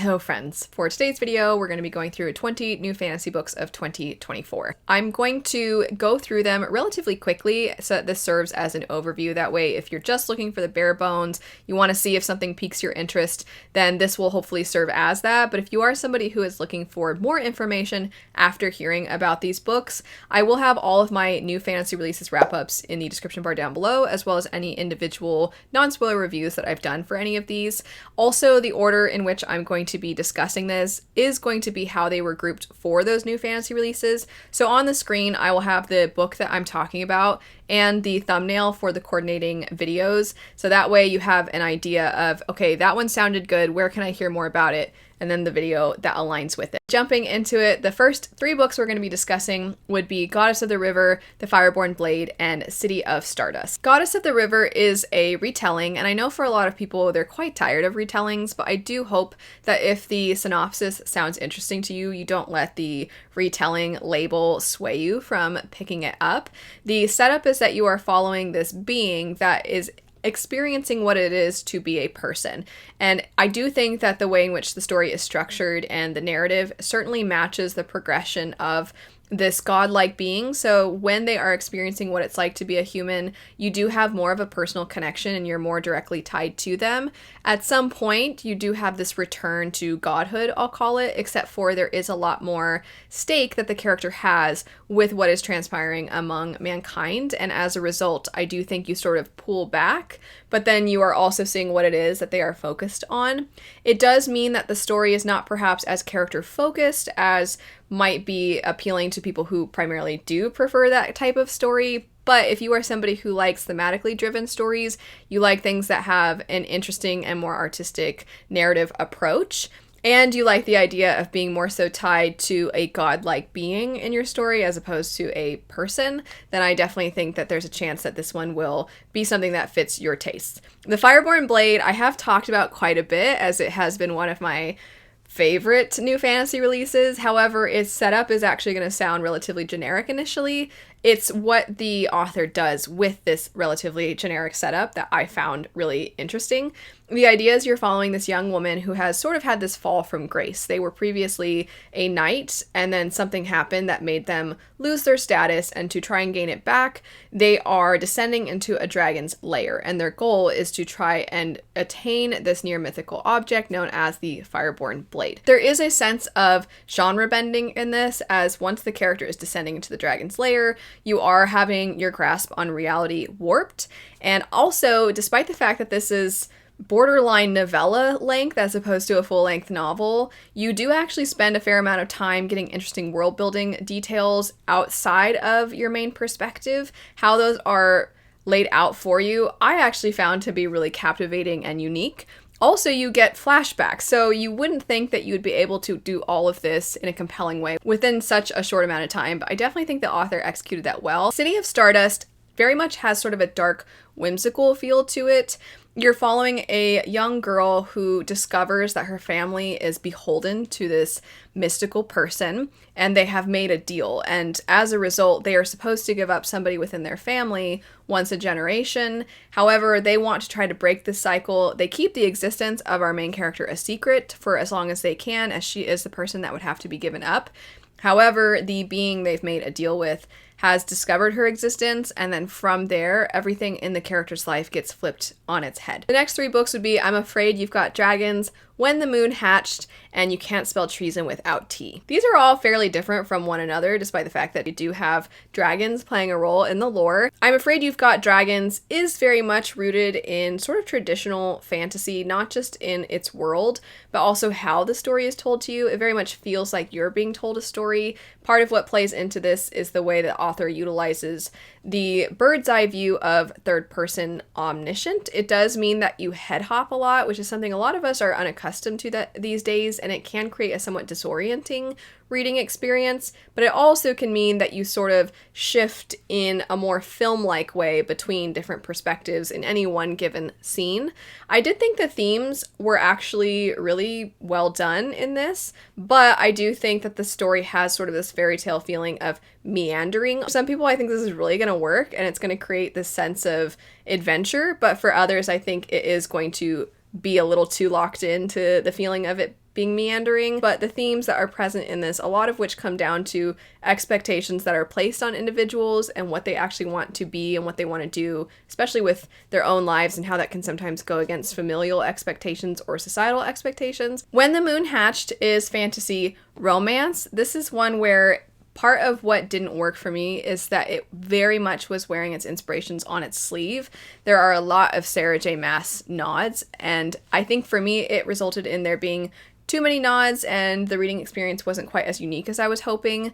Hello friends, for today's video we're going to be going through 20 new fantasy books of 2024. I'm going to go through them relatively quickly so that this serves as an overview. That way if you're just looking for the bare bones, you want to see if something piques your interest, then this will hopefully serve as that. But if you are somebody who is looking for more information after hearing about these books, I will have all of my new fantasy releases wrap-ups in the description bar down below, as well as any individual non-spoiler reviews that I've done for any of these. Also, the order in which I'm going to be discussing this is going to be how they were grouped for those new fantasy releases. So on the screen, I will have the book that I'm talking about and the thumbnail for the coordinating videos. So that way you have an idea of, okay, that one sounded good, where can I hear more about it? And then the video that aligns with it. Jumping into it, the first three books we're going to be discussing would be Goddess of the River, The Fireborne Blade, and City of Stardust. Goddess of the River is a retelling, and I know for a lot of people they're quite tired of retellings, but I do hope that if the synopsis sounds interesting to you, you don't let the retelling label sway you from picking it up. The setup is that you are following this being that is experiencing what it is to be a person. And I do think that the way in which the story is structured and the narrative certainly matches the progression of this godlike being. So when they are experiencing what it's like to be a human, you do have more of a personal connection and you're more directly tied to them. At some point, you do have this return to godhood, I'll call it, except for there is a lot more stake that the character has with what is transpiring among mankind. And as a result, I do think you sort of pull back, but then you are also seeing what it is that they are focused on. It does mean that the story is not perhaps as character focused as might be appealing to people who primarily do prefer that type of story. But if you are somebody who likes thematically driven stories, you like things that have an interesting and more artistic narrative approach, and you like the idea of being more so tied to a godlike being in your story as opposed to a person, then I definitely think that there's a chance that this one will be something that fits your tastes. The Fireborne Blade I have talked about quite a bit, as it has been one of my favorite new fantasy releases. However, its setup is actually going to sound relatively generic initially. It's what the author does with this relatively generic setup that I found really interesting. The idea is you're following this young woman who has sort of had this fall from grace. They were previously a knight, and then something happened that made them lose their status, and to try and gain it back, they are descending into a dragon's lair, and their goal is to try and attain this near mythical object known as the Fireborne Blade. There is a sense of genre bending in this, as once the character is descending into the dragon's lair, you are having your grasp on reality warped. And also, despite the fact that this is borderline novella length as opposed to a full-length novel, you do actually spend a fair amount of time getting interesting world building details outside of your main perspective. How those are laid out for you, I actually found to be really captivating and unique. Also, you get flashbacks, so you wouldn't think that you would be able to do all of this in a compelling way within such a short amount of time, but I definitely think the author executed that well. City of Stardust very much has sort of a dark, whimsical feel to it. You're following a young girl who discovers that her family is beholden to this mystical person, and they have made a deal. And as a result, they are supposed to give up somebody within their family once a generation. However, they want to try to break this cycle. They keep the existence of our main character a secret for as long as they can, as she is the person that would have to be given up. However, the being they've made a deal with has discovered her existence, and then from there, everything in the character's life gets flipped on its head. The next three books would be I'm Afraid You've Got Dragons, When the Moon Hatched, and You Can't Spell Treason Without T. These are all fairly different from one another, despite the fact that you do have dragons playing a role in the lore. I'm Afraid You've Got Dragons is very much rooted in sort of traditional fantasy, not just in its world, but also how the story is told to you. It very much feels like you're being told a story. Part of what plays into this is the way the author utilizes the bird's eye view of third person omniscient. It does mean that you head hop a lot, which is something a lot of us are unaccustomed to these days, and it can create a somewhat disorienting reading experience, but it also can mean that you sort of shift in a more film-like way between different perspectives in any one given scene. I did think the themes were actually really well done in this, but I do think that the story has sort of this fairy tale feeling of meandering. Some people, I think this is really going to work and it's going to create this sense of adventure, but for others, I think it is going to be a little too locked into the feeling of it being meandering, but the themes that are present in this, a lot of which come down to expectations that are placed on individuals and what they actually want to be and what they want to do, especially with their own lives, and how that can sometimes go against familial expectations or societal expectations. When the Moon Hatched is fantasy romance. This is one where part of what didn't work for me is that it very much was wearing its inspirations on its sleeve. There are a lot of Sarah J. Maas nods, and I think for me it resulted in there being too many nods and the reading experience wasn't quite as unique as I was hoping.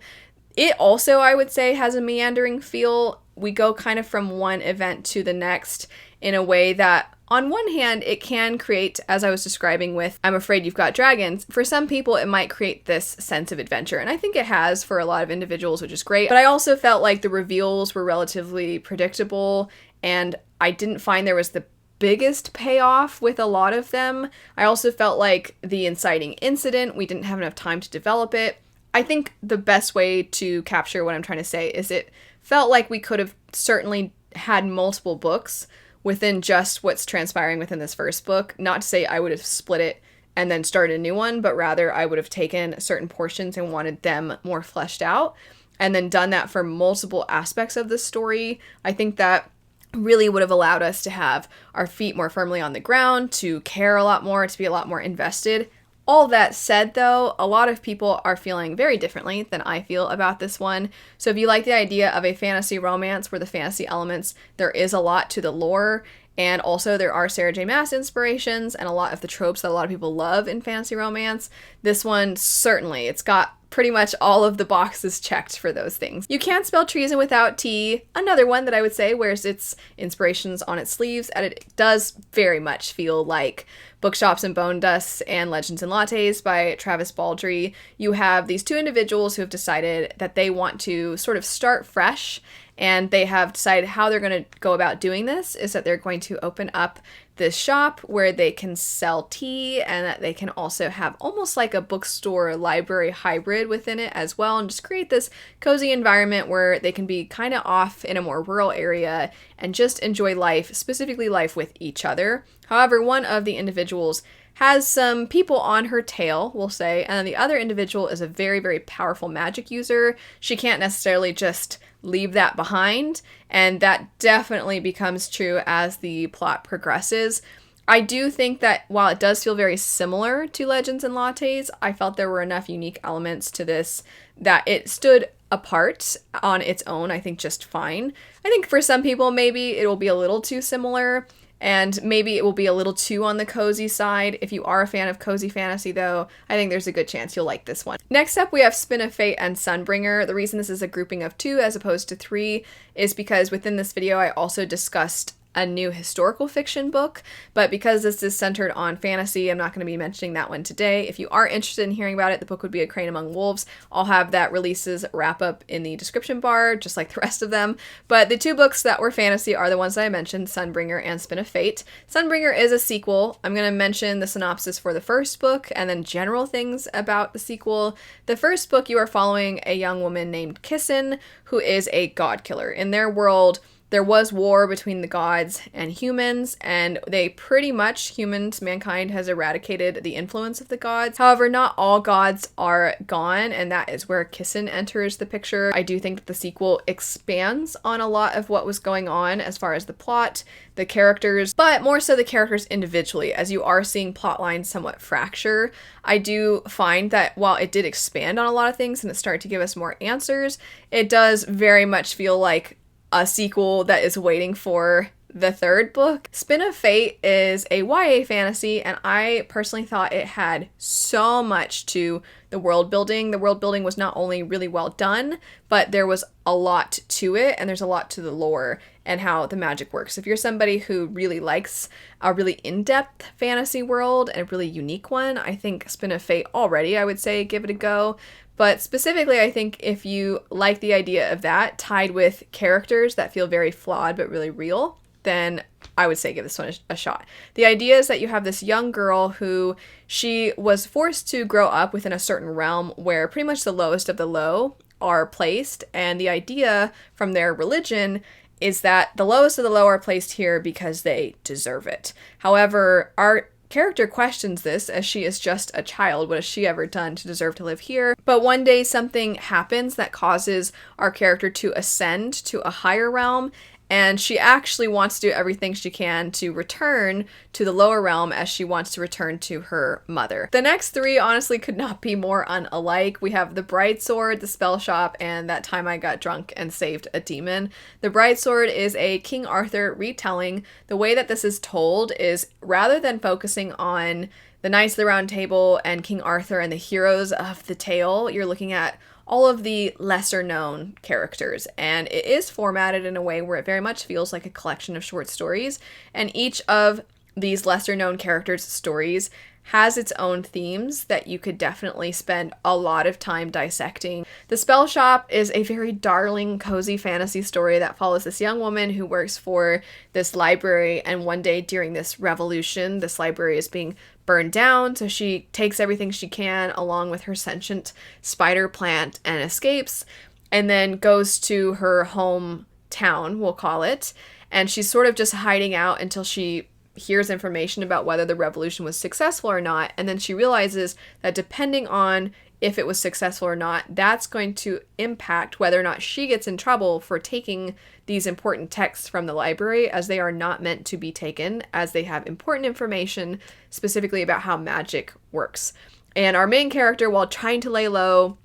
It also, I would say, has a meandering feel. We go kind of from one event to the next in a way that, on one hand, it can create, as I was describing with I'm Afraid You've Got Dragons, for some people it might create this sense of adventure, and I think it has for a lot of individuals, which is great. But I also felt like the reveals were relatively predictable, and I didn't find there was the biggest payoff with a lot of them. I also felt like the inciting incident, we didn't have enough time to develop it. I think the best way to capture what I'm trying to say is it felt like we could have certainly had multiple books within just what's transpiring within this first book. Not to say I would have split it and then started a new one, but rather I would have taken certain portions and wanted them more fleshed out and then done that for multiple aspects of the story. I think that really would have allowed us to have our feet more firmly on the ground, to care a lot more, to be a lot more invested. All that said, though, a lot of people are feeling very differently than I feel about this one. So if you like the idea of a fantasy romance where the fantasy elements, there is a lot to the lore, and also there are Sarah J. Maas inspirations and a lot of the tropes that a lot of people love in fantasy romance, this one certainly, it's got pretty much all of the boxes checked for those things. You can't spell treason without T. Another one that I would say wears its inspirations on its sleeves, and it does very much feel like Bookshops and Bone Dusts and Legends and Lattes by Travis Baldree. You have these two individuals who have decided that they want to sort of start fresh, and they have decided how they're going to go about doing this is that they're going to open up this shop where they can sell tea, and that they can also have almost like a bookstore library hybrid within it as well, and just create this cozy environment where they can be kind of off in a more rural area and just enjoy life, specifically life with each other. However, one of the individuals has some people on her tail, we'll say, and then the other individual is a very, very powerful magic user. She can't necessarily just leave that behind, and that definitely becomes true as the plot progresses. I do think that while it does feel very similar to Legends and Lattes, I felt there were enough unique elements to this that it stood apart on its own, I think, just fine. I think for some people, maybe it will be a little too similar, and maybe it will be a little too on the cozy side. If you are a fan of cozy fantasy, though, I think there's a good chance you'll like this one. Next up, we have Spin of Fate and Sunbringer. The reason this is a grouping of 2 as opposed to 3 is because within this video, I also discussed a new historical fiction book, but because this is centered on fantasy, I'm not going to be mentioning that one today. If you are interested in hearing about it, the book would be A Crane Among Wolves. I'll have that releases wrap up in the description bar, just like the rest of them. But the 2 books that were fantasy are the ones that I mentioned, Sunbringer and Spin of Fate. Sunbringer is a sequel. I'm going to mention the synopsis for the first book and then general things about the sequel. The first book, you are following a young woman named Kissin, who is a god killer. In their world, there was war between the gods and humans, and they pretty much, mankind has eradicated the influence of the gods. However, not all gods are gone, and that is where Kissin enters the picture. I do think that the sequel expands on a lot of what was going on as far as the plot, the characters, but more so the characters individually, as you are seeing plot lines somewhat fracture. I do find that while it did expand on a lot of things and it started to give us more answers, it does very much feel like a sequel that is waiting for the third book. Spin of Fate is a YA fantasy, and I personally thought it had so much to the world building. The world building was not only really well done, but there was a lot to it, and there's a lot to the lore and how the magic works. If you're somebody who really likes a really in-depth fantasy world and a really unique one, I think Spin of Fate already, I would say, give it a go. But specifically, I think if you like the idea of that, tied with characters that feel very flawed but really real, then I would say give this one a shot. The idea is that you have this young girl who she was forced to grow up within a certain realm where pretty much the lowest of the low are placed, and the idea from their religion is that the lowest of the low are placed here because they deserve it. However, our character questions this, as she is just a child. What has she ever done to deserve to live here? But one day something happens that causes our character to ascend to a higher realm, and she actually wants to do everything she can to return to the lower realm, as she wants to return to her mother. The next three honestly could not be more unalike. We have the Brightsword, the Spellshop, and That Time I Got Drunk and Saved a Demon. The Brightsword is a King Arthur retelling. The way that this is told is, rather than focusing on the Knights of the Round Table and King Arthur and the heroes of the tale, you're looking at all of the lesser known characters, and it is formatted in a way where it very much feels like a collection of short stories, and each of these lesser known characters' stories has its own themes that you could definitely spend a lot of time dissecting. The Spellshop is a very darling, cozy fantasy story that follows this young woman who works for this library, and one day during this revolution, this library is being burned down, so she takes everything she can along with her sentient spider plant and escapes, and then goes to her hometown, we'll call it, and she's sort of just hiding out until she hears information about whether the revolution was successful or not, and then she realizes that depending on if it was successful or not, that's going to impact whether or not she gets in trouble for taking these important texts from the library, as they are not meant to be taken, as they have important information specifically about how magic works. And our main character, while trying to lay low,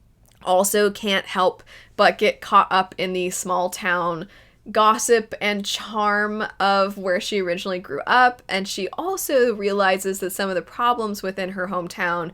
also can't help but get caught up in the small town gossip and charm of where she originally grew up, and she also realizes that some of the problems within her hometown,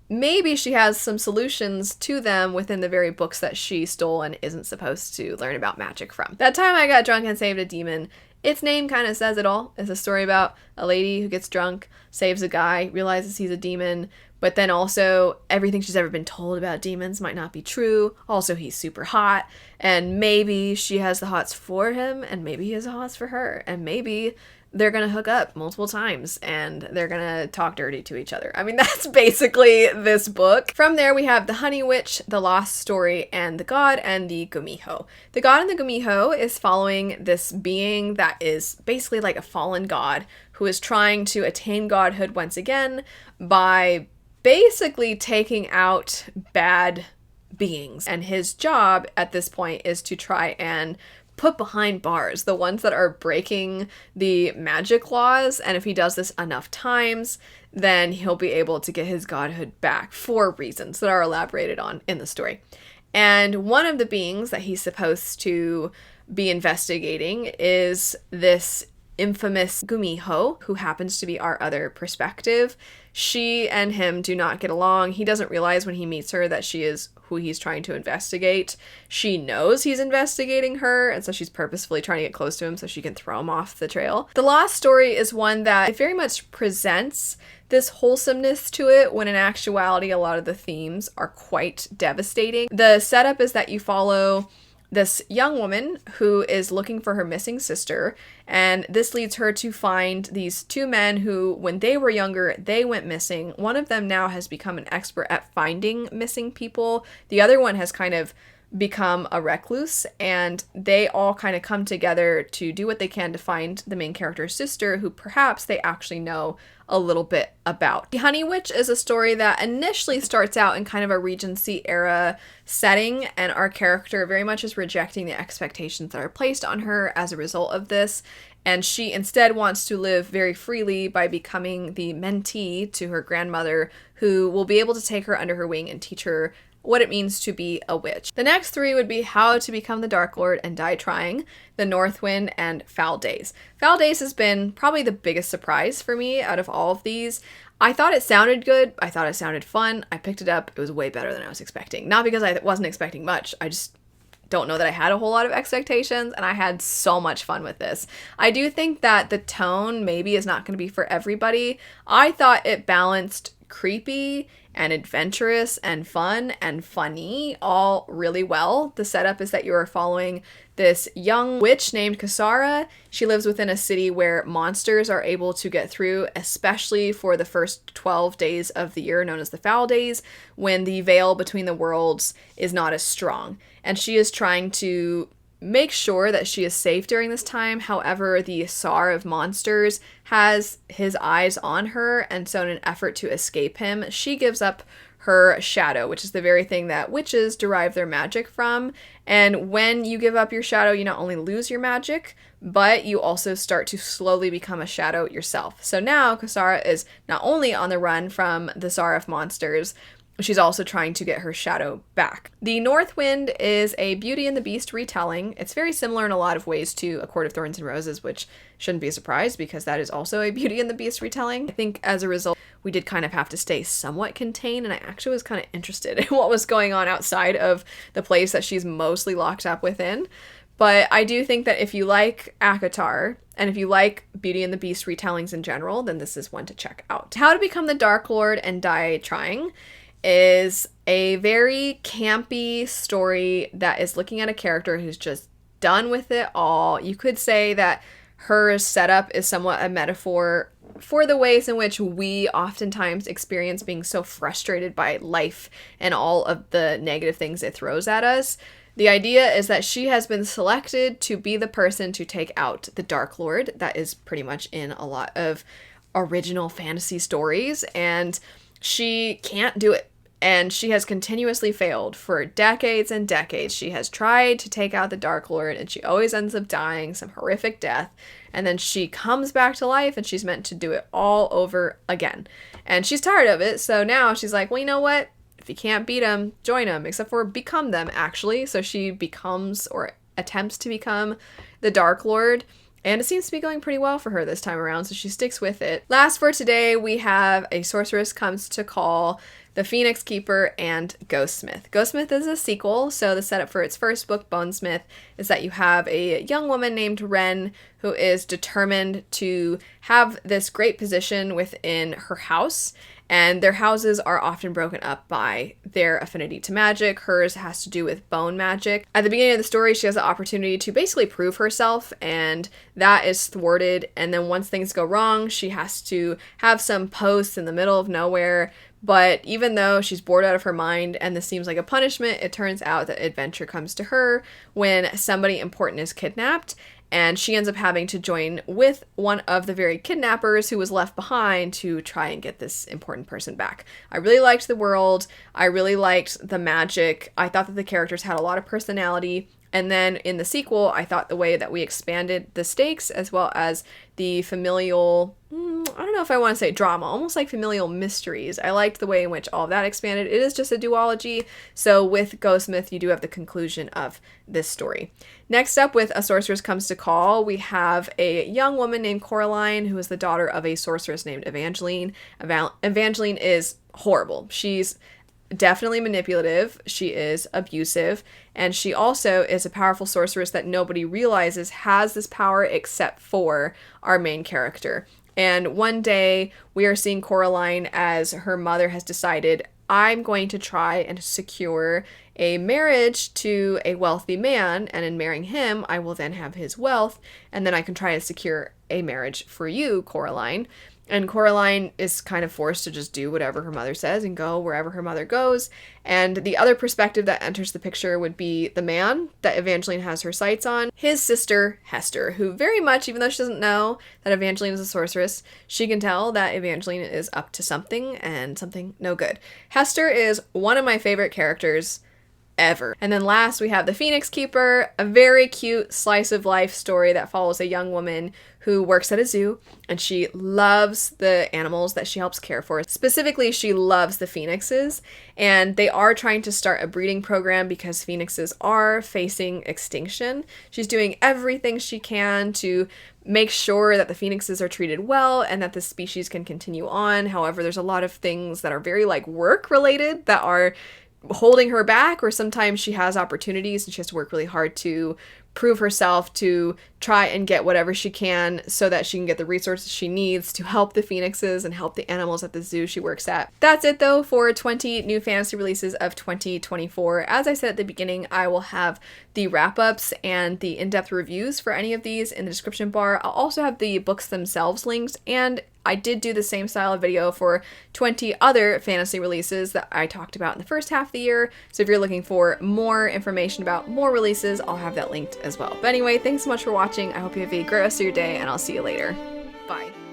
maybe she has some solutions to them within the very books that she stole and isn't supposed to learn about magic from. That Time I Got Drunk and Saved a Demon, its name kind of says it all. It's a story about a lady who gets drunk, saves a guy, realizes he's a demon, but then also everything she's ever been told about demons might not be true. Also, he's super hot, and maybe she has the hots for him, and maybe he has the hots for her, and maybe they're gonna hook up multiple times, and they're gonna talk dirty to each other. I mean, that's basically this book. From there, we have The Honey Witch, The Lost Story, and The God and the Gumiho. The God and the Gumiho is following this being that is basically like a fallen god who is trying to attain godhood once again by basically taking out bad beings. And his job at this point is to try and put behind bars the ones that are breaking the magic laws, and if he does this enough times, then he'll be able to get his godhood back for reasons that are elaborated on in the story. And one of the beings that he's supposed to be investigating is this infamous Gumiho, who happens to be our other perspective. She and him do not get along. He doesn't realize when he meets her that she is who he's trying to investigate. She knows he's investigating her, and so she's purposefully trying to get close to him so she can throw him off the trail. The Lost Story is one that very much presents this wholesomeness to it, when in actuality a lot of the themes are quite devastating. The setup is that you follow this young woman who is looking for her missing sister, and this leads her to find these two men who, when they were younger, they went missing. One of them now has become an expert at finding missing people. The other one has kind of become a recluse, and they all kind of come together to do what they can to find the main character's sister, who perhaps they actually know a little bit about. The Honey Witch is a story that initially starts out in kind of a Regency era setting, and our character very much is rejecting the expectations that are placed on her as a result of this, and she instead wants to live very freely by becoming the mentee to her grandmother, who will be able to take her under her wing and teach her what it means to be a witch. The next three would be How to Become the Dark Lord and Die Trying, The North Wind, and Foul Days. Foul Days has been probably the biggest surprise for me out of all of these. I thought it sounded good. I thought it sounded fun. I picked it up. It was way better than I was expecting. Not because I wasn't expecting much. I just don't know that I had a whole lot of expectations, and I had so much fun with this. I do think that the tone maybe is not going to be for everybody. I thought it balanced creepy and adventurous and fun and funny all really well. The setup is that you are following this young witch named Kasara. She lives within a city where monsters are able to get through, especially for the first 12 days of the year, known as the Foul Days, when the veil between the worlds is not as strong. And she is trying to make sure that she is safe during this time. However, the Tsar of Monsters has his eyes on her, and so in an effort to escape him, she gives up her shadow, which is the very thing that witches derive their magic from. And when you give up your shadow, you not only lose your magic, but you also start to slowly become a shadow yourself. So now Kusara is not only on the run from the Tsar of Monsters, she's also trying to get her shadow back. The North Wind is a Beauty and the Beast retelling. It's very similar in a lot of ways to A Court of Thorns and Roses, which shouldn't be a surprise because that is also a Beauty and the Beast retelling. I think as a result, we did kind of have to stay somewhat contained, and I actually was kind of interested in what was going on outside of the place that she's mostly locked up within. But I do think that if you like ACOTAR, and if you like Beauty and the Beast retellings in general, then this is one to check out. How to Become the Dark Lord and Die Trying is a very campy story that is looking at a character who's just done with it all. You could say that her setup is somewhat a metaphor for the ways in which we oftentimes experience being so frustrated by life and all of the negative things it throws at us. The idea is that she has been selected to be the person to take out the Dark Lord. That is pretty much in a lot of original fantasy stories, and she can't do it. And she has continuously failed for decades and decades. She has tried to take out the Dark Lord, and she always ends up dying some horrific death. And then she comes back to life, and she's meant to do it all over again. And she's tired of it, so now she's like, well, you know what? If you can't beat them, join them, except for become them, actually. So she becomes, or attempts to become, the Dark Lord. And it seems to be going pretty well for her this time around, so she sticks with it. Last for today, we have A Sorceress Comes to Call, The Phoenix Keeper, and Ghostsmith. Ghostsmith is a sequel, so the setup for its first book, Bonesmith, is that you have a young woman named Ren who is determined to have this great position within her house, and their houses are often broken up by their affinity to magic. Hers has to do with bone magic. At the beginning of the story, she has the opportunity to basically prove herself, and that is thwarted. And then once things go wrong, she has to have some posts in the middle of nowhere. But even though she's bored out of her mind and this seems like a punishment, it turns out that adventure comes to her when somebody important is kidnapped, and she ends up having to join with one of the very kidnappers who was left behind to try and get this important person back. I really liked the world. I really liked the magic. I thought that the characters had a lot of personality. And then in the sequel, I thought the way that we expanded the stakes as well as the familial, I don't know if I want to say drama, almost like familial mysteries. I liked the way in which all of that expanded. It is just a duology. So with Ghostsmith, you do have the conclusion of this story. Next up, with A Sorceress Comes to Call, we have a young woman named Coraline who is the daughter of a sorceress named Evangeline. Evangeline is horrible. She's definitely manipulative, she is abusive, and she also is a powerful sorceress that nobody realizes has this power except for our main character. And one day we are seeing Coraline as her mother has decided, I'm going to try and secure a marriage to a wealthy man, and in marrying him, I will then have his wealth, and then I can try to secure a marriage for you, Coraline. And Coraline is kind of forced to just do whatever her mother says and go wherever her mother goes. And the other perspective that enters the picture would be the man that Evangeline has her sights on, his sister, Hester, who very much, even though she doesn't know that Evangeline is a sorceress, she can tell that Evangeline is up to something and something no good. Hester is one of my favorite characters ever. And then last, we have The Phoenix Keeper, a very cute slice of life story that follows a young woman who works at a zoo, and she loves the animals that she helps care for. Specifically, she loves the phoenixes, and they are trying to start a breeding program because phoenixes are facing extinction. She's doing everything she can to make sure that the phoenixes are treated well and that the species can continue on. However, there's a lot of things that are very work related that are holding her back, or sometimes she has opportunities and she has to work really hard to prove herself, to try and get whatever she can so that she can get the resources she needs to help the phoenixes and help the animals at the zoo she works at. That's it though for 20 new fantasy releases of 2024. As I said at the beginning, I will have the wrap-ups and the in-depth reviews for any of these in the description bar. I'll also have the books themselves linked, and I did do the same style of video for 20 other fantasy releases that I talked about in the first half of the year. So if you're looking for more information about more releases, I'll have that linked as well. But anyway, thanks so much for watching. I hope you have a great rest of your day, and I'll see you later. Bye.